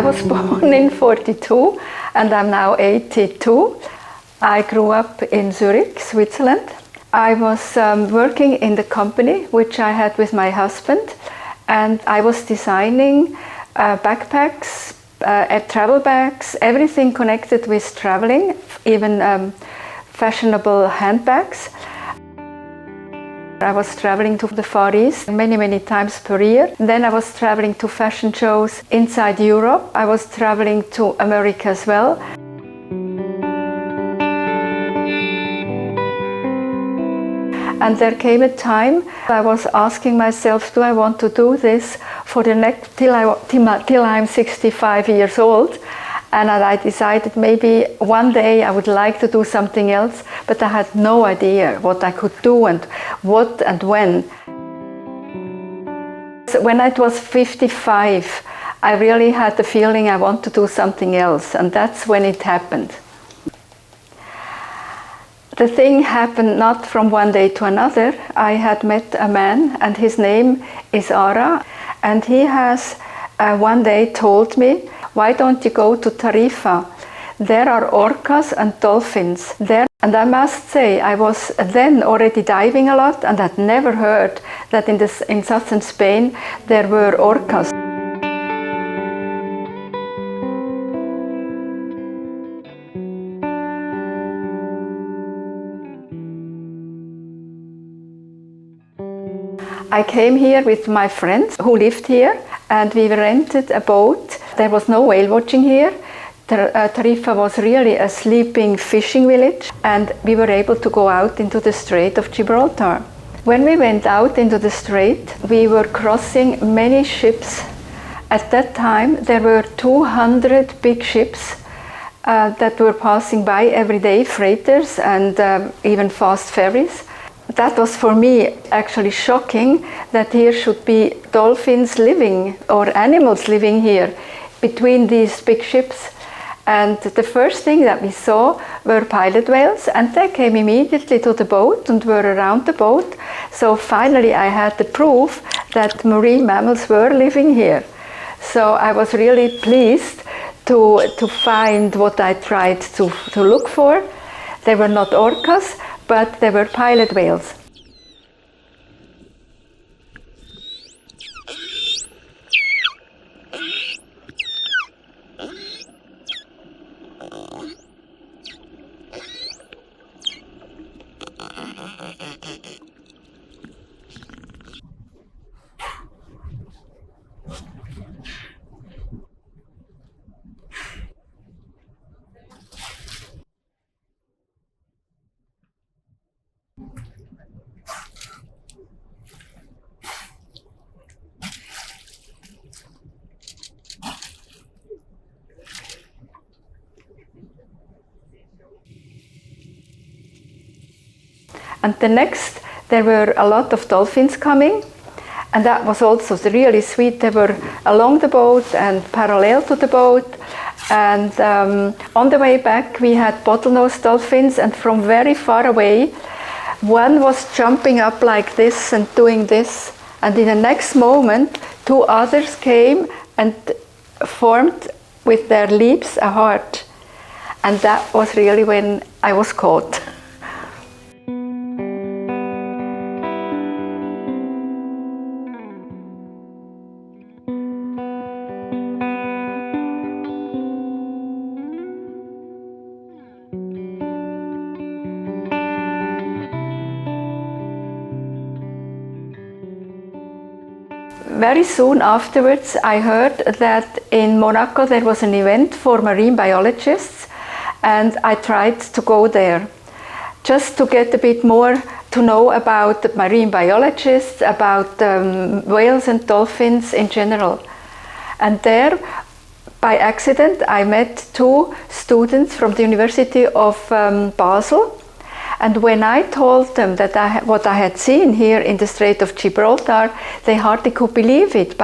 was born in 42 and I'm now 82. I grew up in Zurich, Switzerland. I was working in the company which I had with my husband, and I was designing backpacks, travel bags, everything connected with traveling, even fashionable handbags. I was traveling to the Far East many times per year. Then I was traveling to fashion shows inside Europe. I was traveling to America as well. And there came a time I was asking myself, do I want to do this for the next till I'm 65 years old? And I decided maybe one day I would like to do something else, but I had no idea what I could do and what and when. So when I was 55, I really had the feeling I want to do something else, and that's when it happened. The thing happened not from one day to another. I had met a man, and his name is Ara, and he has one day told me, why don't you go to Tarifa? There are orcas and dolphins there. And I must say, I was then already diving a lot and had never heard that in southern Spain there were orcas. I came here with my friends who lived here, and we rented a boat. There was no whale watching here. Tarifa was really a sleeping fishing village, and we were able to go out into the Strait of Gibraltar. When we went out into the strait, we were crossing many ships. At that time, there were 200 big ships that were passing by every day, freighters and even fast ferries. That was for me actually shocking, that here should be dolphins living or animals living here between these big ships. And the first thing that we saw were pilot whales, and they came immediately to the boat and were around the boat. So finally I had the proof that marine mammals were living here. So I was really pleased to find what I tried to look for. They were not orcas, but they were pilot whales. And the next, there were a lot of dolphins coming, and that was also really sweet. They were along the boat and parallel to the boat, and on the way back we had bottlenose dolphins, and from very far away one was jumping up like this and doing this, and in the next moment 2 others came and formed with their lips a heart, and that was really when I was caught. Very soon afterwards, I heard that in Monaco there was an event for marine biologists, and I tried to go there just to get a bit more to know about the marine biologists, about whales and dolphins in general. And there, by accident, I met 2 students from the University of Basel. And when I told them that what I had seen here in the Strait of Gibraltar, they hardly could believe it,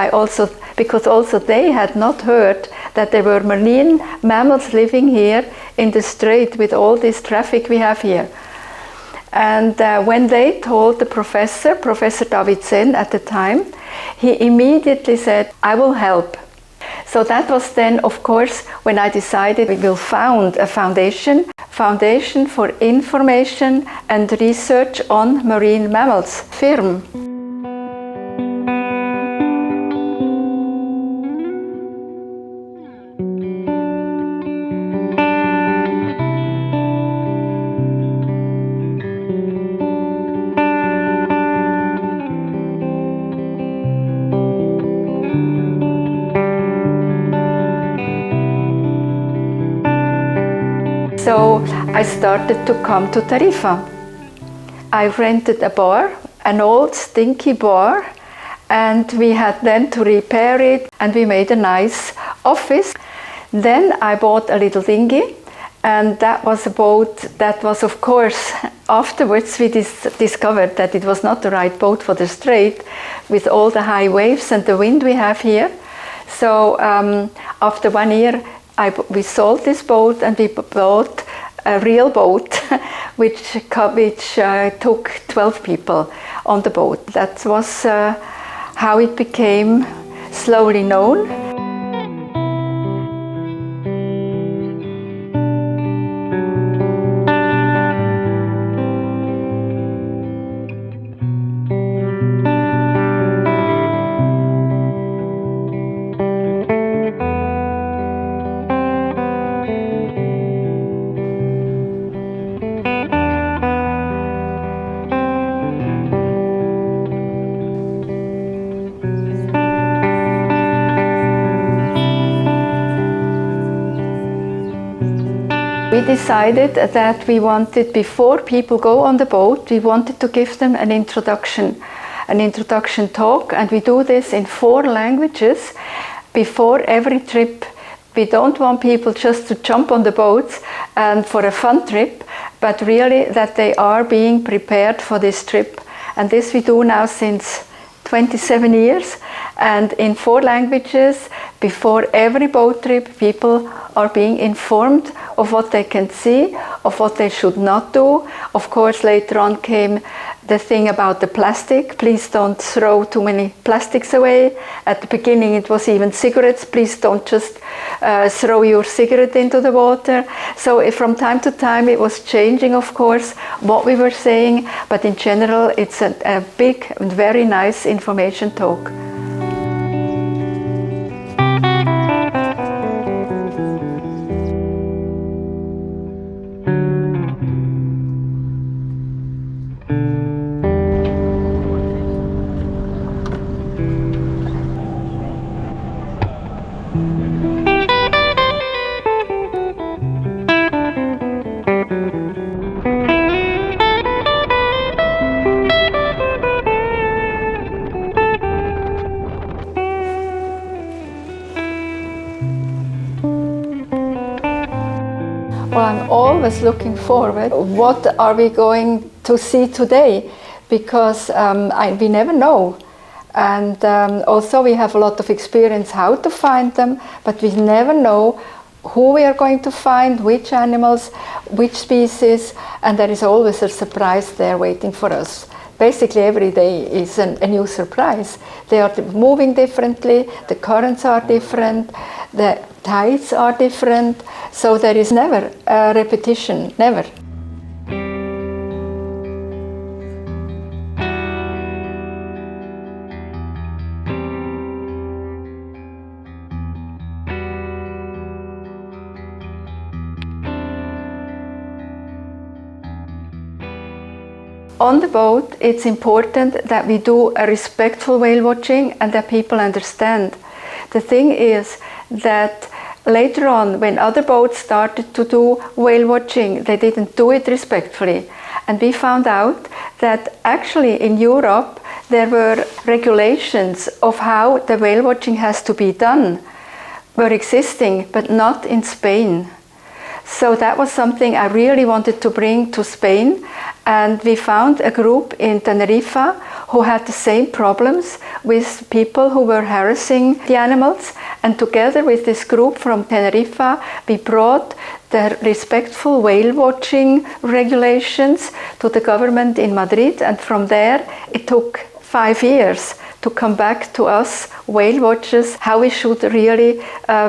because also they had not heard that there were marine mammals living here in the strait with all this traffic we have here. And when they told the Professor Davidsen at the time, he immediately said, I will help. So that was then, of course, when I decided we will found a foundation for information and research on marine mammals, FIRM. So I started to come to Tarifa. I rented a bar, an old stinky bar, and we had then to repair it, and we made a nice office. Then I bought a little dinghy, and that was a boat that was, of course, afterwards we discovered that it was not the right boat for the strait with all the high waves and the wind we have here. So after 1 year, we sold this boat and we bought a real boat which took 12 people on the boat. That was how it became slowly known. We decided that we wanted, before people go on the boat, we wanted to give them an introduction talk, and we do this in 4 languages before every trip. We don't want people just to jump on the boats and for a fun trip, but really that they are being prepared for this trip. And this we do now since 27 years, and in 4 languages. Before every boat trip, people are being informed of what they can see, of what they should not do. Of course, later on came the thing about the plastic. Please don't throw too many plastics away. At the beginning it was even cigarettes. Please don't just throw your cigarette into the water. So from time to time it was changing, of course, what we were saying, but in general it's a big and very nice information talk. Well, I'm always looking forward. What are we going to see today? Because we never know. And also we have a lot of experience how to find them, but we never know who we are going to find, which animals, which species, and there is always a surprise there waiting for us. Basically every day is a new surprise. They are moving differently, the currents are different, the tides are different, so there is never a repetition, never. On the boat, it's important that we do a respectful whale watching and that people understand. The thing is that later on, when other boats started to do whale watching, they didn't do it respectfully. And we found out that actually in Europe, there were regulations of how the whale watching has to be done, were existing, but not in Spain. So that was something I really wanted to bring to Spain, and we found a group in Tenerife who had the same problems with people who were harassing the animals, and together with this group from Tenerife we brought the respectful whale watching regulations to the government in Madrid, and from there it took 5 years to come back to us whale watchers how we should really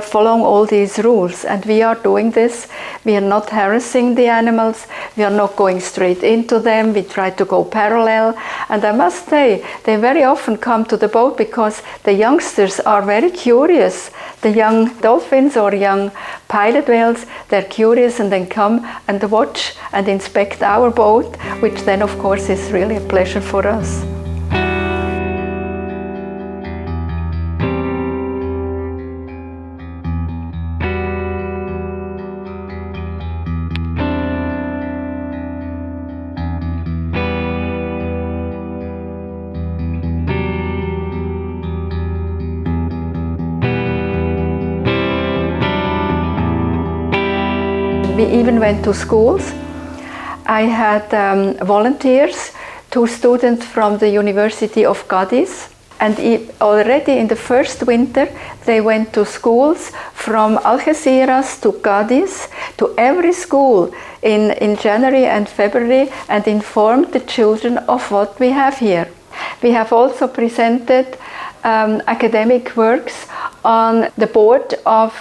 follow all these rules. And we are doing this. We are not harassing the animals. We are not going straight into them. We try to go parallel. And I must say, they very often come to the boat because the youngsters are very curious. The young dolphins or young pilot whales, they're curious and then come and watch and inspect our boat, which then of course is really a pleasure for us. We even went to schools. I had volunteers, 2 students from the University of Cadiz, and already in the first winter they went to schools from Algeciras to Cadiz, to every school in January and February, and informed the children of what we have here. We have also presented academic works on the board of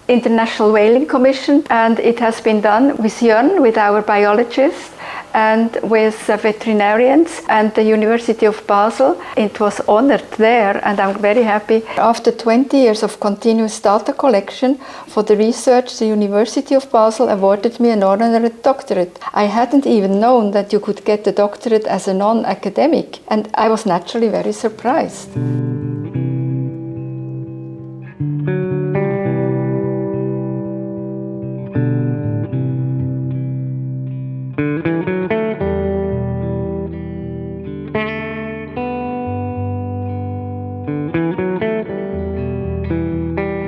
International Whaling Commission, and it has been done with Jörn, with our biologists, and with veterinarians and the University of Basel. It was honored there, and I'm very happy. After 20 years of continuous data collection for the research, the University of Basel awarded me an honorary doctorate. I hadn't even known that you could get a doctorate as a non-academic, and I was naturally very surprised.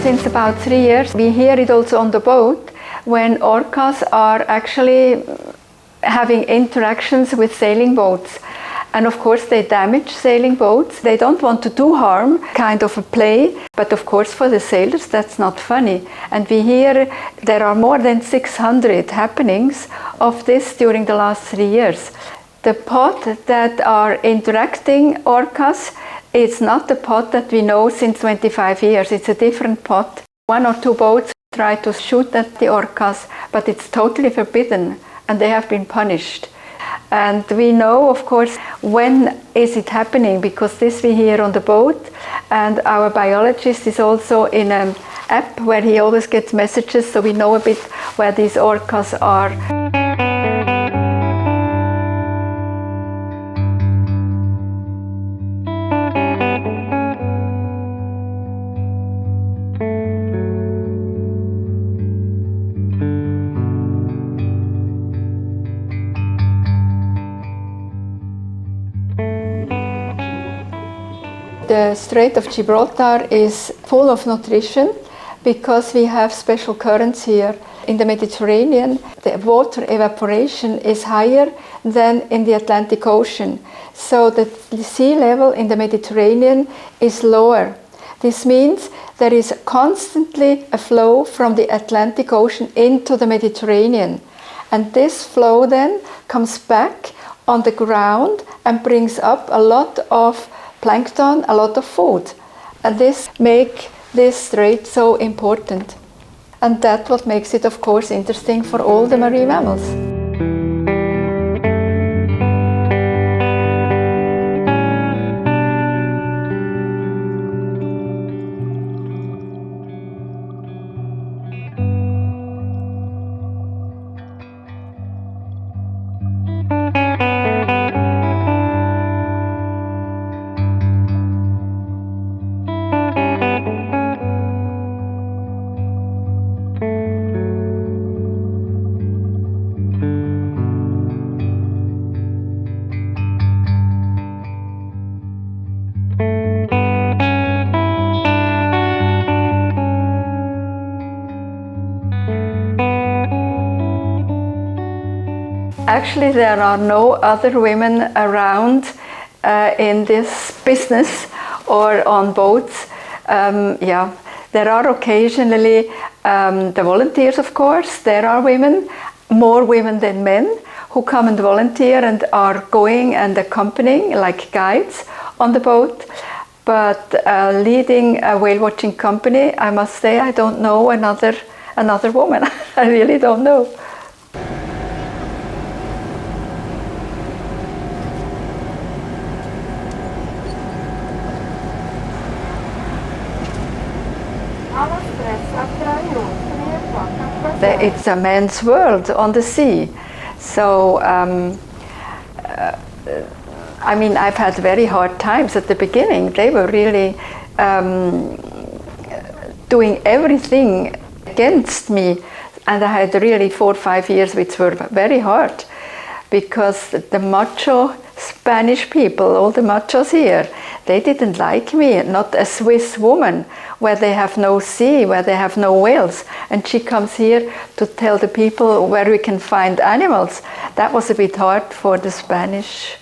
Since about 3 years, we hear it also on the boat when orcas are actually having interactions with sailing boats. And of course they damage sailing boats. They don't want to do harm, kind of a play, but of course for the sailors that's not funny. And we hear there are more than 600 happenings of this during the last 3 years. The pod that are interacting orcas, it's not the pod that we know since 25 years, it's a different pod. 1 or 2 boats try to shoot at the orcas, but it's totally forbidden and they have been punished. And we know, of course, when is it happening, because this we hear on the boat, and our biologist is also in an app where he always gets messages, so we know a bit where these orcas are. The Strait of Gibraltar is full of nutrition because we have special currents here. In the Mediterranean, the water evaporation is higher than in the Atlantic Ocean. So the sea level in the Mediterranean is lower. This means there is constantly a flow from the Atlantic Ocean into the Mediterranean. And this flow then comes back on the ground and brings up a lot of plankton, a lot of food. And this makes this strait so important. And that's what makes it, of course, interesting for all the marine mammals. Actually, there are no other women around in this business or on boats. There are occasionally the volunteers, of course. There are women, more women than men, who come and volunteer and are going and accompanying like guides on the boat. But leading a whale watching company, I must say I don't know another woman. I really don't know. It's a man's world on the sea. So, I mean, I've had very hard times at the beginning. They were really doing everything against me. And I had really 4 or 5 years which were very hard, because the macho Spanish people, all the machos here, they didn't like me, not a Swiss woman, where they have no sea, where they have no whales. And she comes here to tell the people where we can find animals. That was a bit hard for the Spanish.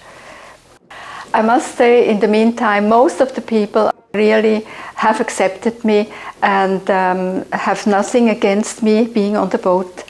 I must say, in the meantime, most of the people really have accepted me and have nothing against me being on the boat.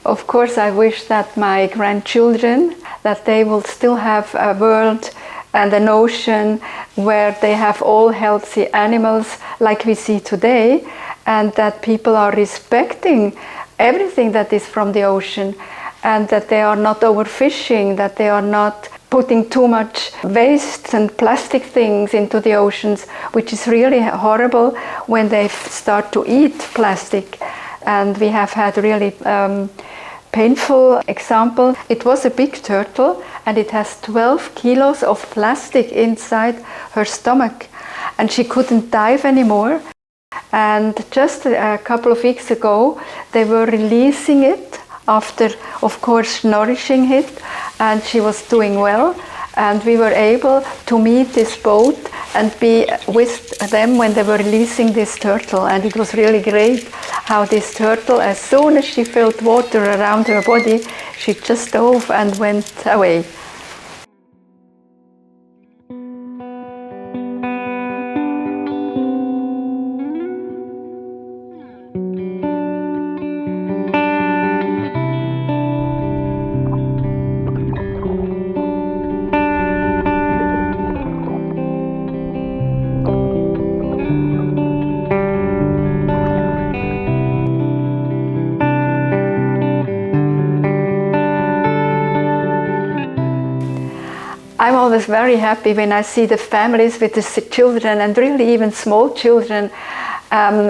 Of course, I wish that my grandchildren, that they will still have a world and an ocean where they have all healthy animals like we see today, and that people are respecting everything that is from the ocean, and that they are not overfishing, that they are not putting too much waste and plastic things into the oceans, which is really horrible when they start to eat plastic. And we have had really painful example. It was a big turtle and it has 12 kilos of plastic inside her stomach, and she couldn't dive anymore. And just a couple of weeks ago they were releasing it after, of course, nourishing it, and she was doing well. And we were able to meet this boat and be with them when they were releasing this turtle. And it was really great how this turtle, as soon as she felt water around her body, she just dove and went away. I'm always very happy when I see the families with the children, and really even small children,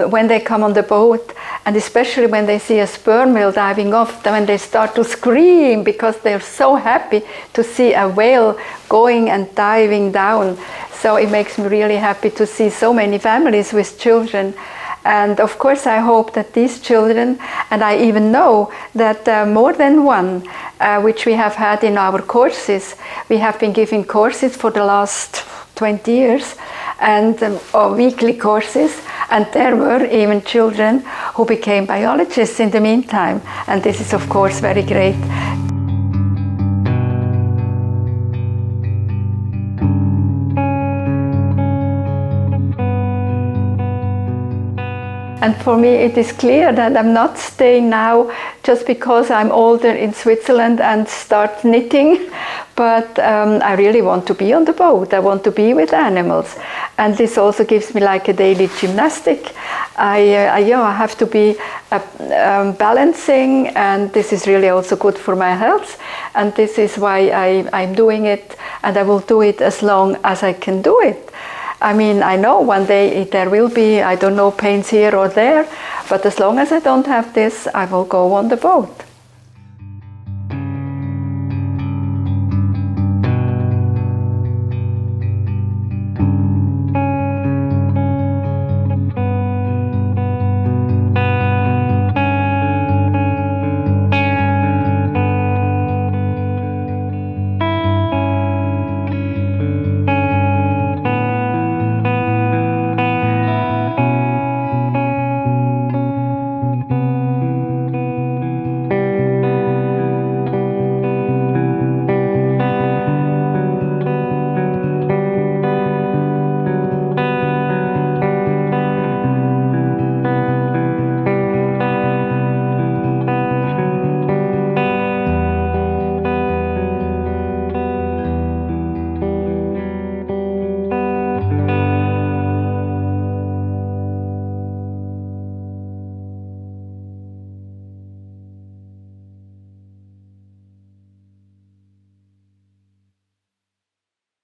when they come on the boat, and especially when they see a sperm whale diving off, when they start to scream because they're so happy to see a whale going and diving down. So it makes me really happy to see so many families with children. And of course I hope that these children, and I even know that more than one, which we have had in our courses, we have been giving courses for the last 20 years, and weekly courses, and there were even children who became biologists in the meantime, and this is of course very great. And for me it is clear that I'm not staying now just because I'm older in Switzerland and start knitting, but I really want to be on the boat. I want to be with animals, and this also gives me like a daily gymnastic. I have to be balancing, and this is really also good for my health, and this is why I'm doing it, and I will do it as long as I can do it. I mean, I know one day there will be, I don't know, pains here or there, but as long as I don't have this, I will go on the boat.